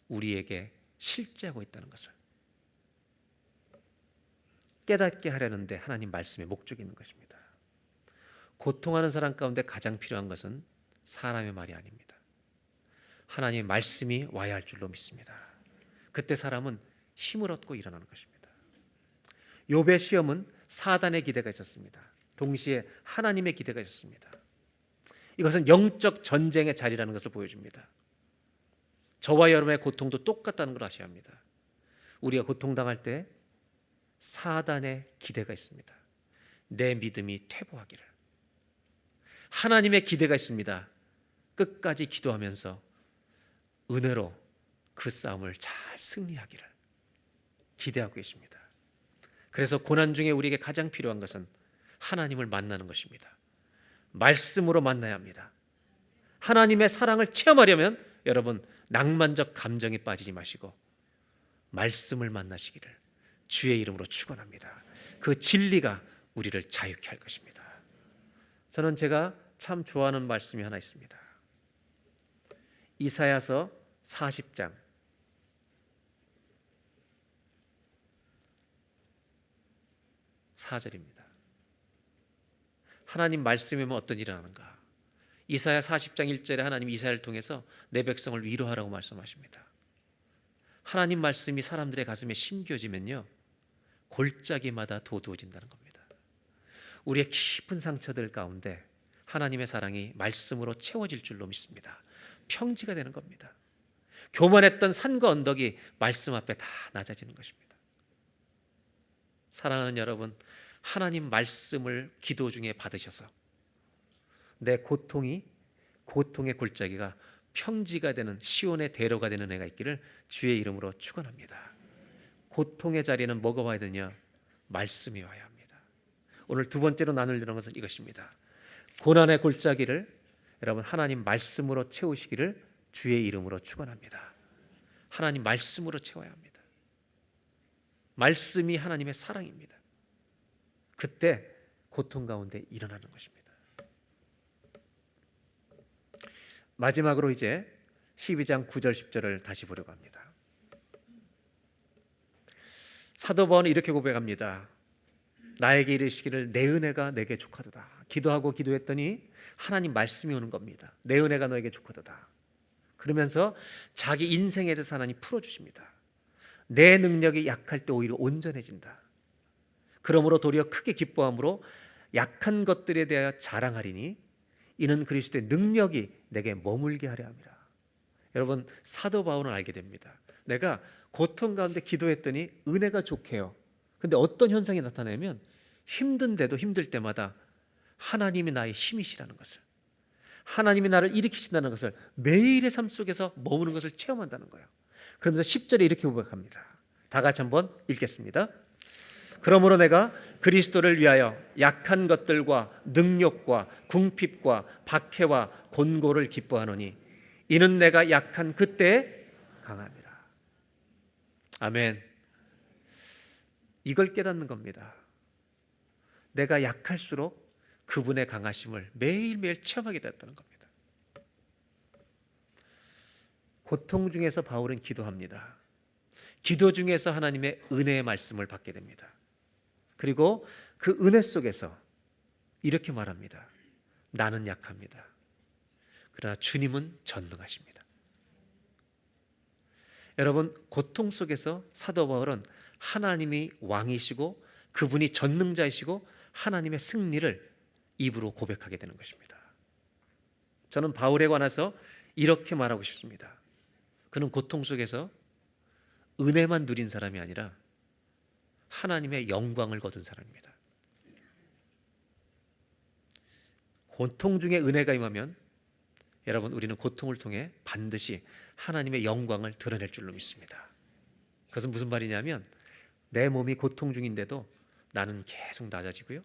우리에게 실제하고 있다는 것을 깨닫게 하려는데 하나님 말씀에 목적이 있는 것입니다. 고통하는 사람 가운데 가장 필요한 것은 사람의 말이 아닙니다. 하나님의 말씀이 와야 할 줄로 믿습니다. 그때 사람은 힘을 얻고 일어나는 것입니다. 욥의 시험은 사단의 기대가 있었습니다. 동시에 하나님의 기대가 있었습니다. 이것은 영적 전쟁의 자리라는 것을 보여줍니다. 저와 여러분의 고통도 똑같다는 걸 아셔야 합니다. 우리가 고통당할 때 사단의 기대가 있습니다. 내 믿음이 퇴보하기를. 하나님의 기대가 있습니다. 끝까지 기도하면서 은혜로 그 싸움을 잘 승리하기를 기대하고 계십니다. 그래서 고난 중에 우리에게 가장 필요한 것은 하나님을 만나는 것입니다. 말씀으로 만나야 합니다. 하나님의 사랑을 체험하려면 여러분 낭만적 감정에 빠지지 마시고 말씀을 만나시기를 주의 이름으로 축원합니다. 그 진리가 우리를 자유케 할 것입니다. 저는 제가 참 좋아하는 말씀이 하나 있습니다. 이사야서 40장 4절입니다. 하나님 말씀이면 어떤 일이 나는가? 이사야 40장 1절에 하나님 이사야를 통해서 내 백성을 위로하라고 말씀하십니다. 하나님 말씀이 사람들의 가슴에 심겨지면요 골짜기마다 도두어진다는 겁니다. 우리의 깊은 상처들 가운데 하나님의 사랑이 말씀으로 채워질 줄로 믿습니다. 평지가 되는 겁니다. 교만했던 산과 언덕이 말씀 앞에 다 낮아지는 것입니다. 사랑하는 여러분, 하나님 말씀을 기도 중에 받으셔서 내 고통의 골짜기가 평지가 되는 시온의 대로가 되는 해가 있기를 주의 이름으로 축원합니다. 고통의 자리는 뭐가 와야 되냐? 말씀이 와야 합니다. 오늘 두 번째로 나누려는 것은 이것입니다. 고난의 골짜기를 여러분 하나님 말씀으로 채우시기를 주의 이름으로 축원합니다. 하나님 말씀으로 채워야 합니다. 말씀이 하나님의 사랑입니다. 그때 고통 가운데 일어나는 것입니다. 마지막으로 이제 12장 9절 10절을 다시 보려고 합니다. 사도 바울은 이렇게 고백합니다. 나에게 이르시기를 내 은혜가 내게 족하도다. 기도하고 기도했더니 하나님 말씀이 오는 겁니다. 내 은혜가 너에게 족하도다. 그러면서 자기 인생에 대해서 하나님 풀어주십니다. 내 능력이 약할 때 오히려 온전해진다. 그러므로 도리어 크게 기뻐함으로 약한 것들에 대하여 자랑하리니 이는 그리스도의 능력이 내게 머물게 하려 함이라. 여러분 사도 바울은 알게 됩니다. 내가 고통 가운데 기도했더니 은혜가 좋게요. 근데 어떤 현상이 나타나면 힘든데도 힘들 때마다 하나님이 나의 힘이시라는 것을, 하나님이 나를 일으키신다는 것을 매일의 삶 속에서 머무는 것을 체험한다는 거예요. 그러면서 10절에 이렇게 고백합니다. 다 같이 한번 읽겠습니다. 그러므로 내가 그리스도를 위하여 약한 것들과 능력과 궁핍과 박해와 곤고를 기뻐하노니 이는 내가 약한 그때에 강함이라. 아멘. 이걸 깨닫는 겁니다. 내가 약할수록 그분의 강하심을 매일매일 체험하게 됐다는 겁니다. 고통 중에서 바울은 기도합니다. 기도 중에서 하나님의 은혜의 말씀을 받게 됩니다. 그리고 그 은혜 속에서 이렇게 말합니다. 나는 약합니다. 그러나 주님은 전능하십니다. 여러분 고통 속에서 사도 바울은 하나님이 왕이시고 그분이 전능자이시고 하나님의 승리를 입으로 고백하게 되는 것입니다. 저는 바울에 관해서 이렇게 말하고 싶습니다. 그는 고통 속에서 은혜만 누린 사람이 아니라 하나님의 영광을 거둔 사람입니다. 고통 중에 은혜가 임하면 여러분 우리는 고통을 통해 반드시 하나님의 영광을 드러낼 줄로 믿습니다. 그것은 무슨 말이냐면 내 몸이 고통 중인데도 나는 계속 낮아지고요.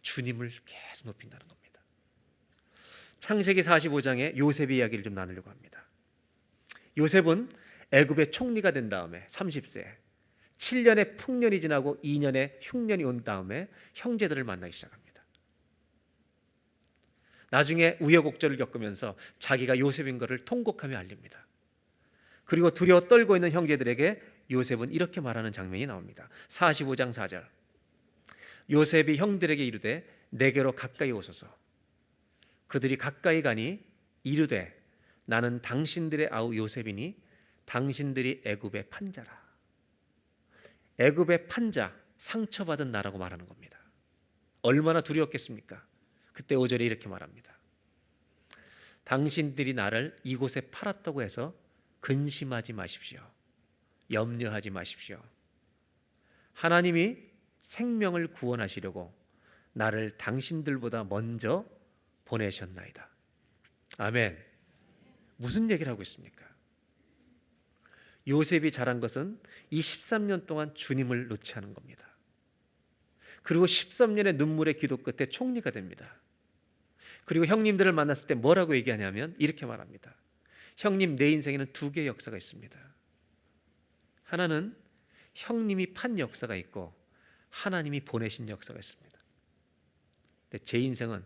주님을 계속 높인다는 겁니다. 창세기 45장의 요셉의 이야기를 좀 나누려고 합니다. 요셉은 애굽의 총리가 된 다음에 30세 7년의 풍년이 지나고 2년의 흉년이 온 다음에 형제들을 만나기 시작합니다. 나중에 우여곡절을 겪으면서 자기가 요셉인 것을 통곡하며 알립니다. 그리고 두려워 떨고 있는 형제들에게 요셉은 이렇게 말하는 장면이 나옵니다. 45장 4절. 요셉이 형들에게 이르되 내게로 가까이 오소서. 그들이 가까이 가니 이르되 나는 당신들의 아우 요셉이니 당신들이 애굽의 판자라. 애굽의 판자, 상처받은 나라고 말하는 겁니다. 얼마나 두려웠겠습니까? 그때 5절에 이렇게 말합니다. 당신들이 나를 이곳에 팔았다고 해서 근심하지 마십시오. 염려하지 마십시오. 하나님이 생명을 구원하시려고 나를 당신들보다 먼저 보내셨나이다. 아멘. 무슨 얘기를 하고 있습니까? 요셉이 잘한 것은 이 13년 동안 주님을 놓지 않은 겁니다. 그리고 13년의 눈물의 기도 끝에 총리가 됩니다. 그리고 형님들을 만났을 때 뭐라고 얘기하냐면 이렇게 말합니다. 형님, 내 인생에는 두 개의 역사가 있습니다. 하나는 형님이 판 역사가 있고 하나님이 보내신 역사가 있습니다. 근데 제 인생은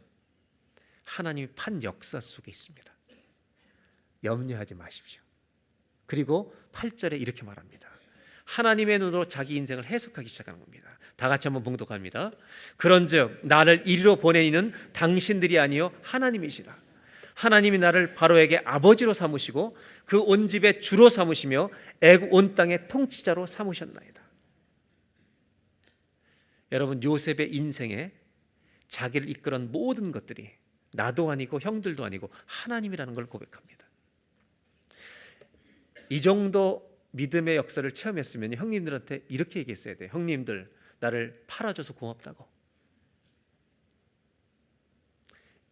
하나님이 판 역사 속에 있습니다. 염려하지 마십시오. 그리고 8절에 이렇게 말합니다. 하나님의 눈으로 자기 인생을 해석하기 시작하는 겁니다. 다 같이 한번 봉독합니다. 그런즉 나를 이리로 보내이는 당신들이 아니요 하나님이시라. 하나님이 나를 바로에게 아버지로 삼으시고 그 온 집의 주로 삼으시며 애굽 온 땅의 통치자로 삼으셨나이다. 여러분 요셉의 인생에 자기를 이끌은 모든 것들이 나도 아니고 형들도 아니고 하나님이라는 걸 고백합니다. 이 정도 믿음의 역사를 체험했으면 형님들한테 이렇게 얘기했어야 돼요. 형님들 나를 팔아줘서 고맙다고.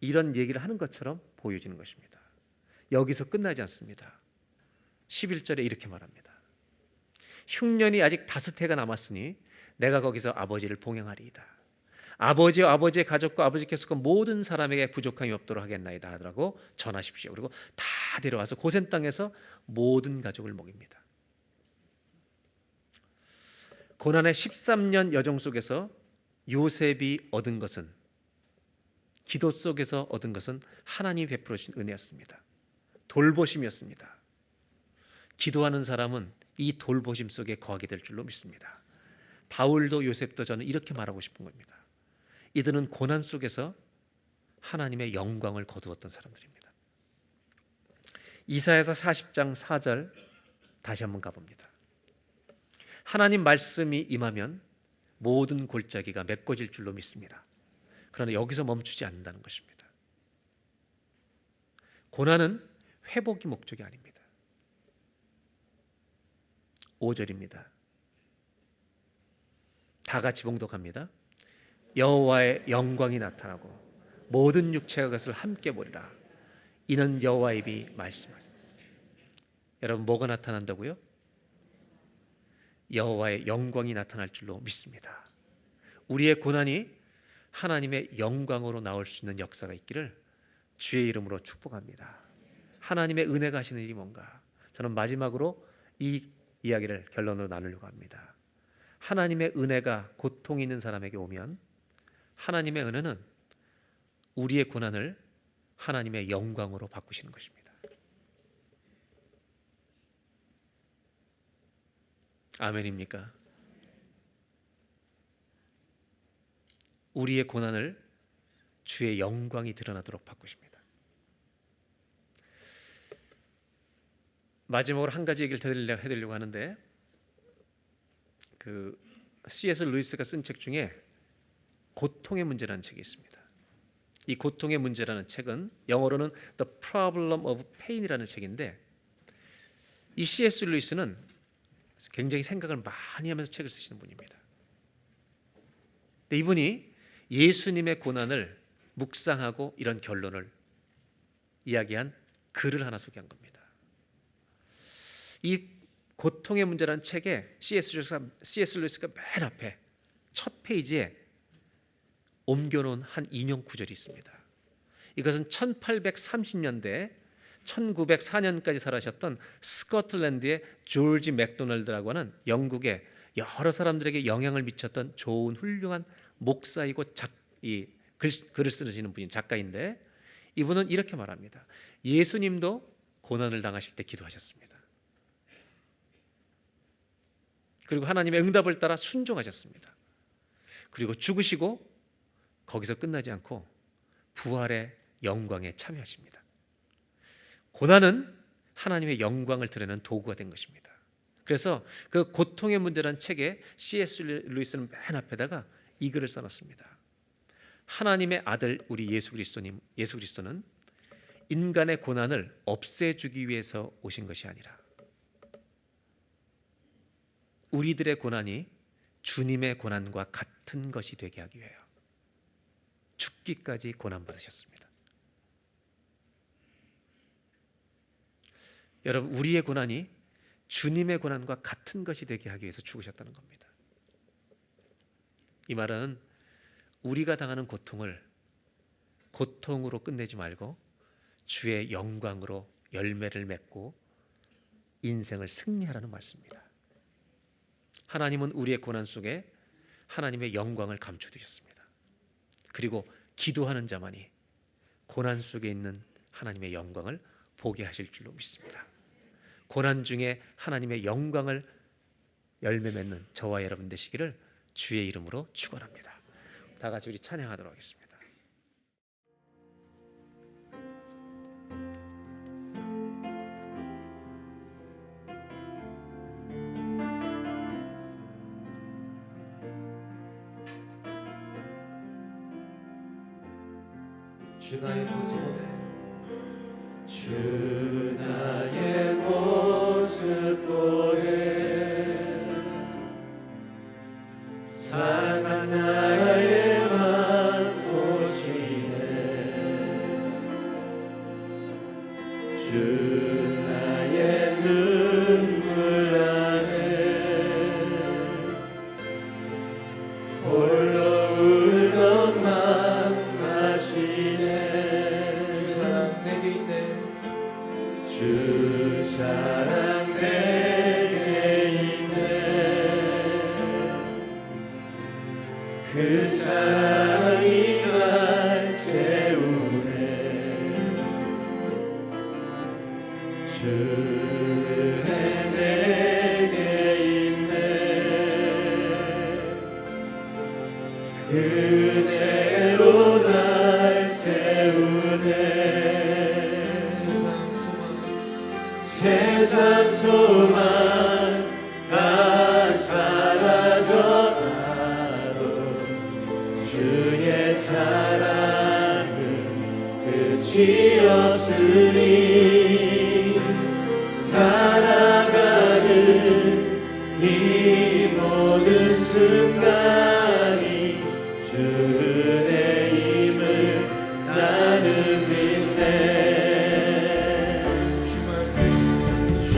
이런 얘기를 하는 것처럼 보여지는 것입니다. 여기서 끝나지 않습니다. 11절에 이렇게 말합니다. 흉년이 아직 5해가 남았으니 내가 거기서 아버지를 봉양하리이다. 아버지와 아버지의 가족과 아버지께서 그 모든 사람에게 부족함이 없도록 하겠나이다 하더라고 전하십시오. 그리고 다 데려와서 고센 땅에서 모든 가족을 먹입니다. 고난의 13년 여정 속에서 요셉이 얻은 것은, 기도 속에서 얻은 것은 하나님이 베풀어 주신 은혜였습니다. 돌보심이었습니다. 기도하는 사람은 이 돌보심 속에 거하게 될 줄로 믿습니다. 바울도 요셉도 저는 이렇게 말하고 싶은 겁니다. 이들은 고난 속에서 하나님의 영광을 거두었던 사람들입니다. 이사야서 40장 4절 다시 한번 가봅니다. 하나님 말씀이 임하면 모든 골짜기가 메꿔질 줄로 믿습니다. 그러나 여기서 멈추지 않는다는 것입니다. 고난은 회복이 목적이 아닙니다. 5절입니다. 다 같이 봉독합니다. 여호와의 영광이 나타나고 모든 육체가 그것을 함께 보리라. 이는 여호와의 입이 말씀하시니. 여러분, 뭐가 나타난다고요? 여호와의 영광이 나타날 줄로 믿습니다. 우리의 고난이 하나님의 영광으로 나올 수 있는 역사가 있기를 주의 이름으로 축복합니다. 하나님의 은혜가 하시는 일이 뭔가, 저는 마지막으로 이 이야기를 결론으로 나누려고 합니다. 하나님의 은혜가 고통 있는 사람에게 오면 하나님의 은혜는 우리의 고난을 하나님의 영광으로 바꾸시는 것입니다. 아멘입니까? 우리의 고난을 주의 영광이 드러나도록 바꾸십니다. 마지막으로 한 가지 얘기를 더 해드리려고 하는데, 그 C.S. 루이스가 쓴 책 중에 고통의 문제라는 책이 있습니다. 이 고통의 문제라는 책은 영어로는 The Problem of Pain이라는 책인데, 이 C.S. 루이스는 굉장히 생각을 많이 하면서 책을 쓰시는 분입니다. 이분이 예수님의 고난을 묵상하고 이런 결론을 이야기한 글을 하나 소개한 겁니다. 이 고통의 문제라는 책에 C.S. 루이스가 맨 앞에 첫 페이지에 옮겨놓은 한 인용 구절이 있습니다. 이것은 1830년대 1904년까지 살아셨던 스코틀랜드의 조지 맥도널드라고 하는 영국의 여러 사람들에게 영향을 미쳤던 좋은 훌륭한 목사이고 글을 쓰시는 분인 작가인데, 이분은 이렇게 말합니다. 예수님도 고난을 당하실 때 기도하셨습니다. 그리고 하나님의 응답을 따라 순종하셨습니다. 그리고 죽으시고 거기서 끝나지 않고 부활의 영광에 참여하십니다. 고난은 하나님의 영광을 드러내는 도구가 된 것입니다. 그래서 그 고통의 문제라는 책에 C.S. 루이스는 맨 앞에다가 이 글을 써놨습니다. 하나님의 아들 우리 예수 그리스도는 인간의 고난을 없애주기 위해서 오신 것이 아니라 우리들의 고난이 주님의 고난과 같은 것이 되게 하기 위하여 죽기까지 고난받으셨습니다. 여러분, 우리의 고난이 주님의 고난과 같은 것이 되게 하기 위해서 죽으셨다는 겁니다. 이 말은 우리가 당하는 고통을 고통으로 끝내지 말고 주의 영광으로 열매를 맺고 인생을 승리하라는 말씀입니다. 하나님은 우리의 고난 속에 하나님의 영광을 감춰두셨습니다. 그리고 기도하는 자만이 고난 속에 있는 하나님의 영광을 보게 하실 줄로 믿습니다. 고난 중에 하나님의 영광을 열매 맺는 저와 여러분 되시기를 주의 이름으로 축원합니다. 다 같이 우리 찬양하도록 하겠습니다. 주 나의 모습 주 나의 모습 보래 상한 나의 맘 보시네 주 나의 눈물 안에 홀로 울던 그 사랑이 날 채우네. 주의 내게 있네. 그대로 날 세우네. 세상 소망 다 사라져가도 주의 사랑은 끝이 없으니 살아가는 이 모든 순간이 주의 힘을 나는 믿네. 주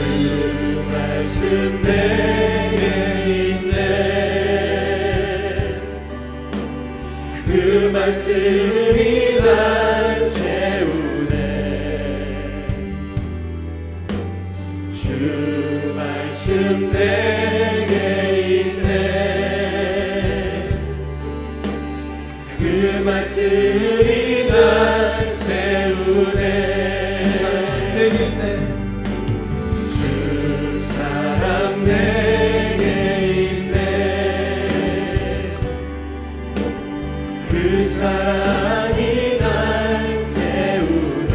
말씀 내게 있네. 그 말씀이 날 채우네. 주 말씀 내게 있네. 그 말씀이 날 세우네. 내게 있네. 주 사랑 내게 있네. 그 사랑이 날 태우네.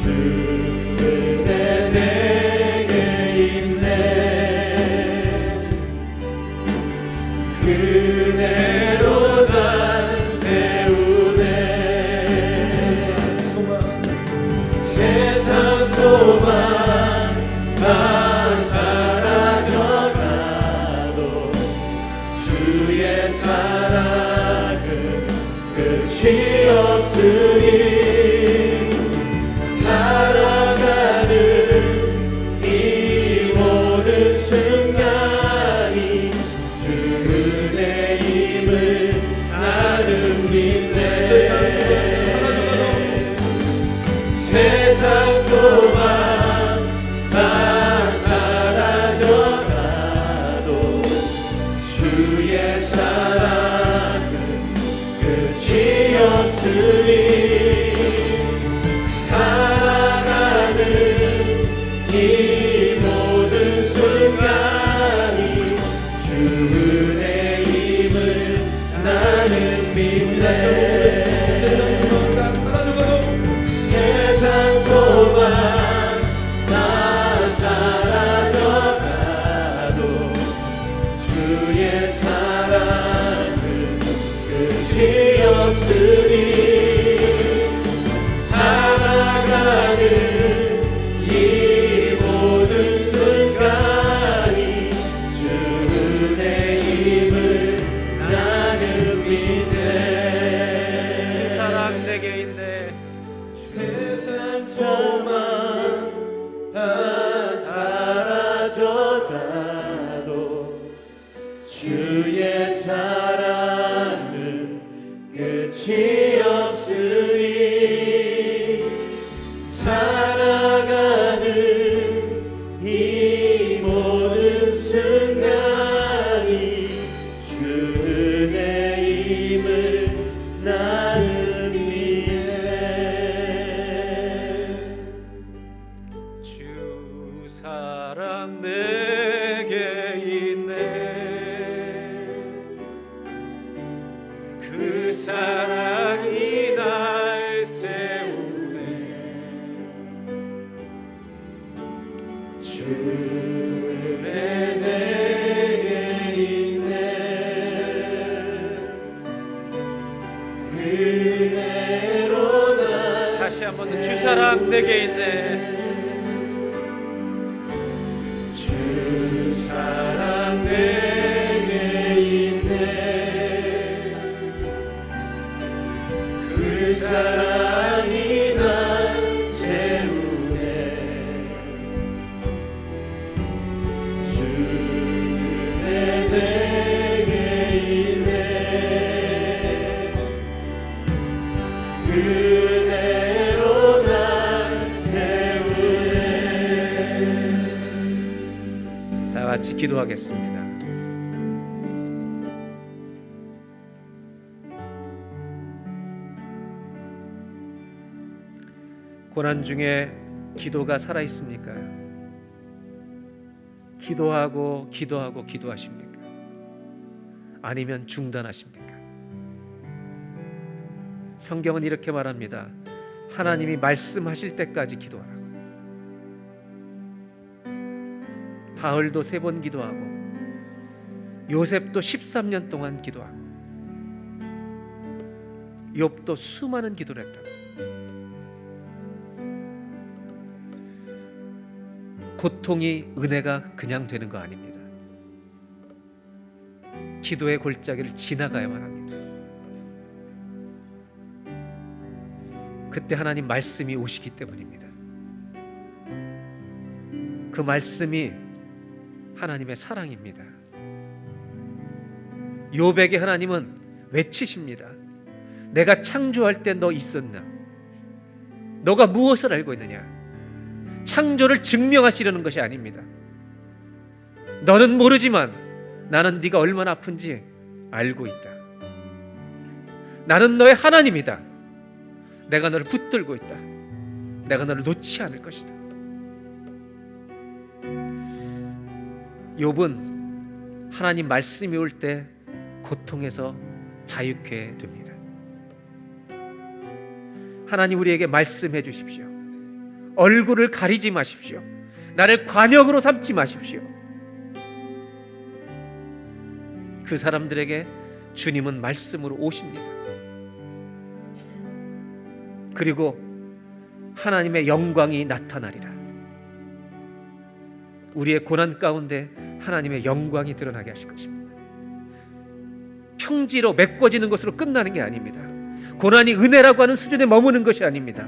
주 은혜 내게 있네. 그대로 날 세우네. 세상 소망 다 사라져가도 주의 사랑은 끝이 없으니 살아가는 이 모든 순간이 주의 힘을 나는 믿네. 세상 소망 다 사라져가도 주의 사랑은 끝이 없으니 살아가는 이 모든 순간이 주의 힘을 나는 믿네. 세상 소망 다 사라져가도 세상 소망 다 사라져가도 주의 사랑은 끝이 없으니 살아가는 이 모든 순간이 주의 힘을 나는 믿네. 주 사랑 내게 있네. 세상 소망 다 사라져가도 주의 사랑은 끝이 없으니 살아가는 이 모든 순간이 주의 힘을 나는 믿네. 주 사랑 내게 있네. 그 사랑이 날 세우네. 주의 내게 있네. 그대로 날 다시 한 번 더 주 사랑 내게 있네. 주 사랑 내게 있네. 그 사랑이 날 채우네. 주 은혜 내게 있네. 그대로 날 세우네. 다 같이 기도하겠습니다. 고난 중에 기도가 살아 있습니까? 기도하고 기도하십니까? 아니면 중단하십니까? 성경은 이렇게 말합니다. 하나님이 말씀하실 때까지 기도하라고. 바울도 3번 기도하고 요셉도 13년 동안 기도하고 욥도 수많은 기도를 했다고. 고통이 은혜가 그냥 되는 거 아닙니다. 기도의 골짜기를 지나가야만 합니다. 그때 하나님 말씀이 오시기 때문입니다. 그 말씀이 하나님의 사랑입니다. 욥에게 하나님은 외치십니다. 내가 창조할 때 너 있었나? 너가 무엇을 알고 있느냐? 창조를 증명하시려는 것이 아닙니다. 너는 모르지만 나는 네가 얼마나 아픈지 알고 있다. 나는 너의 하나님이다. 내가 너를 붙들고 있다. 내가 너를 놓지 않을 것이다. 욥은 하나님 말씀이 올 때 고통에서 자유케 됩니다. 하나님 우리에게 말씀해 주십시오. 얼굴을 가리지 마십시오. 나를 관역으로 삼지 마십시오. 그 사람들에게 주님은 말씀으로 오십니다. 그리고 하나님의 영광이 나타나리라. 우리의 고난 가운데 하나님의 영광이 드러나게 하실 것입니다. 평지로 메꿔지는 것으로 끝나는 게 아닙니다. 고난이 은혜라고 하는 수준에 머무는 것이 아닙니다.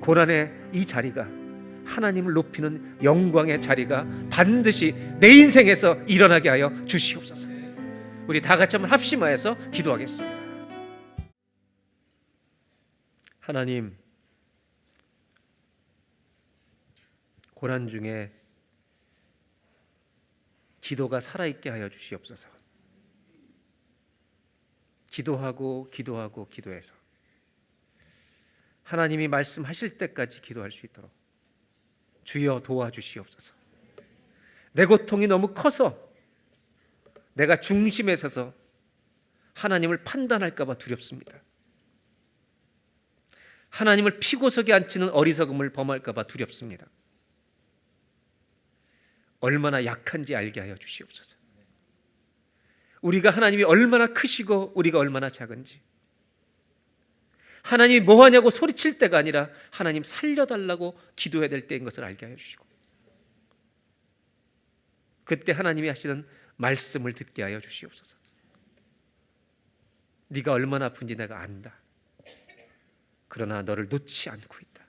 고난의 이 자리가 하나님을 높이는 영광의 자리가 반드시 내 인생에서 일어나게 하여 주시옵소서. 우리 다 같이 한번 합심하여서 기도하겠습니다. 하나님, 고난 중에 기도가 살아있게 하여 주시옵소서. 기도하고 기도해서 하나님이 말씀하실 때까지 기도할 수 있도록 주여 도와주시옵소서. 내 고통이 너무 커서 내가 중심에 서서 하나님을 판단할까 봐 두렵습니다. 하나님을 피고석에 앉히는 어리석음을 범할까 봐 두렵습니다. 얼마나 약한지 알게 하여 주시옵소서. 우리가 하나님이 얼마나 크시고 우리가 얼마나 작은지, 하나님이 뭐하냐고 소리칠 때가 아니라 하나님 살려달라고 기도해야 될 때인 것을 알게 하여 주시고, 그때 하나님이 하시는 말씀을 듣게 하여 주시옵소서. 네가 얼마나 아픈지 내가 안다. 그러나 너를 놓지 않고 있다.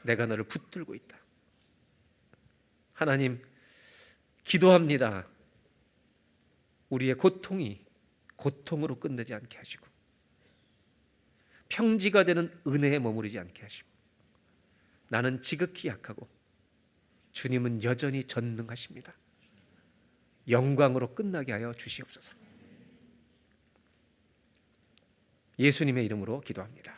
내가 너를 붙들고 있다. 하나님, 기도합니다. 우리의 고통이 고통으로 끝내지 않게 하시고 평지가 되는 은혜에 머무르지 않게 하시고, 나는 지극히 약하고 주님은 여전히 전능하십니다. 영광으로 끝나게 하여 주시옵소서. 예수님의 이름으로 기도합니다.